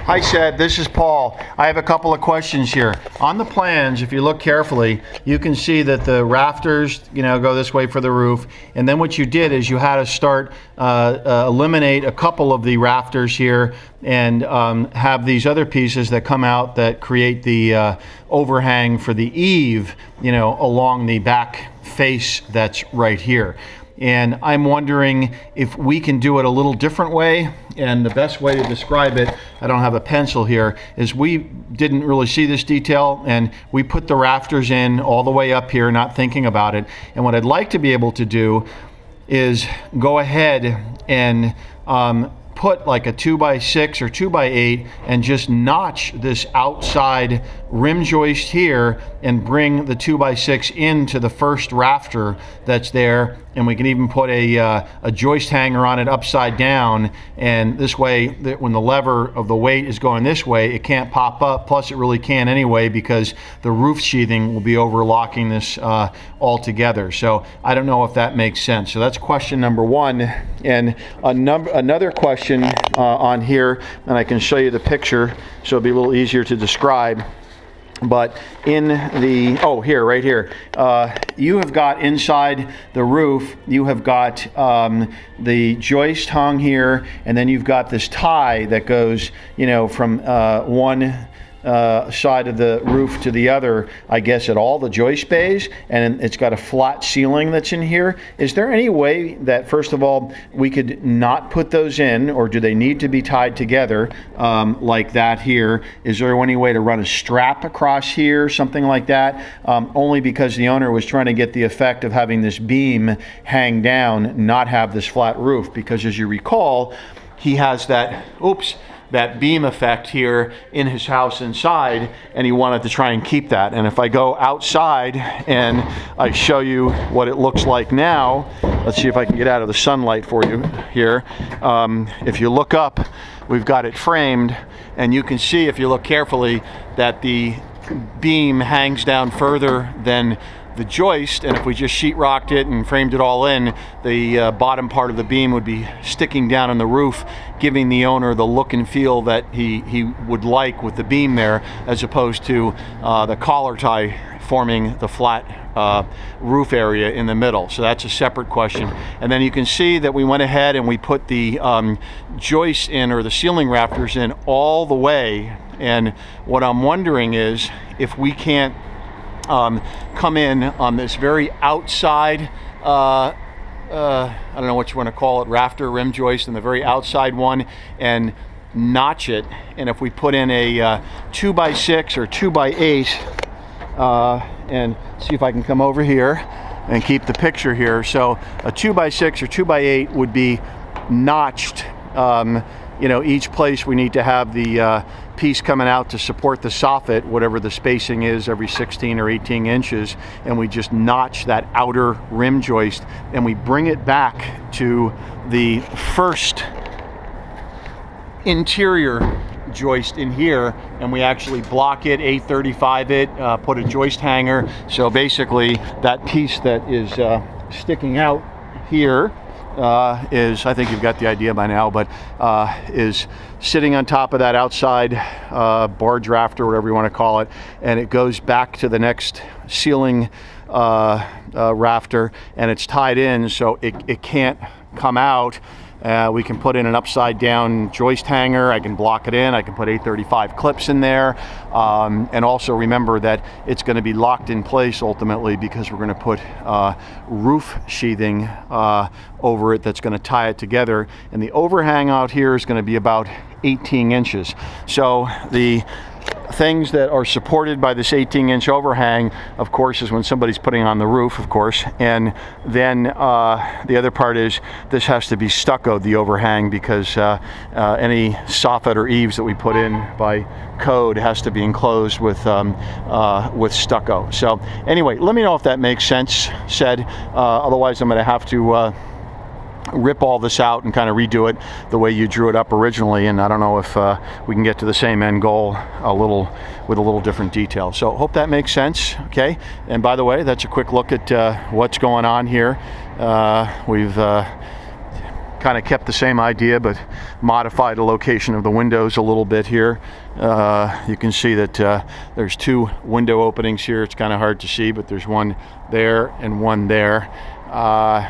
Hi Seyed, this is Paul. I have a couple of questions here. On the plans, if you look carefully, you can see that the rafters, go this way for the roof. And then what you did is you had to start eliminate a couple of the rafters here and have these other pieces that come out that create the overhang for the eave, along the back face that's right here. And I'm wondering if we can do it a little different way. And the best way to describe it, I don't have a pencil here, is we didn't really see this detail and we put the rafters in all the way up here, not thinking about it. And what I'd like to be able to do is go ahead and put like a 2x6 or 2x8 and just notch this outside rim joist here and bring the 2x6 into the first rafter that's there. And we can even put a joist hanger on it upside down, and this way when the lever of the weight is going this way, it can't pop up. Plus it really can't anyway, because the roof sheathing will be overlocking this altogether. So I don't know if that makes sense. So that's question number one. And another question on here, and I can show you the picture so it'll be a little easier to describe. But in the, right here, you have got inside the roof, you have got the joist hung here, and then you've got this tie that goes, from one side of the roof to the other, I guess, at all the joist bays, and it's got a flat ceiling that's in here. Is there any way that, first of all, we could not put those in, or do they need to be tied together like that here? Is there any way to run a strap across here, something like that? Only because the owner was trying to get the effect of having this beam hang down, not have this flat roof, because as you recall, he has that beam effect here in his house inside, and he wanted to try and keep that. And if I go outside and I show you what it looks like now, let's see if I can get out of the sunlight for you here. If you look up, we've got it framed, and you can see, if you look carefully, that the beam hangs down further than the joist, and if we just sheetrocked it and framed it all in, the bottom part of the beam would be sticking down in the roof, giving the owner the look and feel that he would like with the beam there, as opposed to the collar tie forming the flat roof area in the middle. So that's a separate question. And then you can see that we went ahead and we put the joists in, or the ceiling rafters in, all the way. And what I'm wondering is if we can't come in on this very outside, I don't know what you want to call it, rafter, rim joist, and the very outside one, and notch it. And if we put in a 2x6 or 2x8, and see if I can come over here and keep the picture here. So a 2x6 or 2x8 would be notched. Each place we need to have the piece coming out to support the soffit, whatever the spacing is, every 16 or 18 inches, and we just notch that outer rim joist, and we bring it back to the first interior joist in here, and we actually block it, 835 it, put a joist hanger. So basically that piece that is sticking out here is, I think you've got the idea by now, but is sitting on top of that outside barge rafter, whatever you want to call it, and it goes back to the next ceiling rafter, and it's tied in so it can't come out. We can put in an upside down joist hanger. I can block it in. I can put 835 clips in there. And also remember that it's going to be locked in place ultimately, because we're going to put roof sheathing over it that's going to tie it together. And the overhang out here is going to be about 18 inches. So the things that are supported by this 18-inch overhang, of course, is when somebody's putting on the roof, of course. And then the other part is this has to be stuccoed, the overhang, because any soffit or eaves that we put in by code has to be enclosed with stucco. So anyway, let me know if that makes sense, Seyed. Otherwise, I'm going to have to rip all this out and kind of redo it the way you drew it up originally, and I don't know if we can get to the same end goal with a little different detail. So hope that makes sense. Okay, and by the way, that's a quick look at what's going on here. We've kind of kept the same idea but modified the location of the windows a little bit here. You can see that there's 2 window openings here. It's kind of hard to see, but there's one there and one there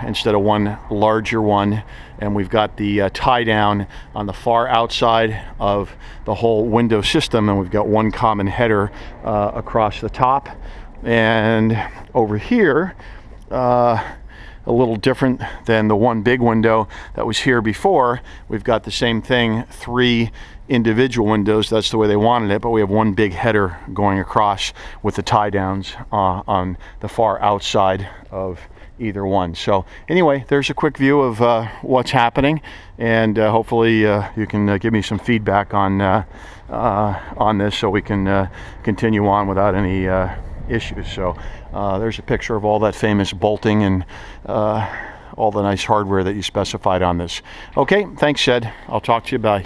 instead of one larger one. And we've got the tie down on the far outside of the whole window system, and we've got one common header across the top. And over here, a little different than the one big window that was here before. We've got the same thing, 3 individual windows. That's the way they wanted it, but we have one big header going across with the tie downs on the far outside of either one. So anyway, there's a quick view of what's happening, and hopefully you can give me some feedback on this so we can continue on without any issues. So there's a picture of all that famous bolting and all the nice hardware that you specified on this. Okay, thanks, Seyed. I'll talk to you. Bye.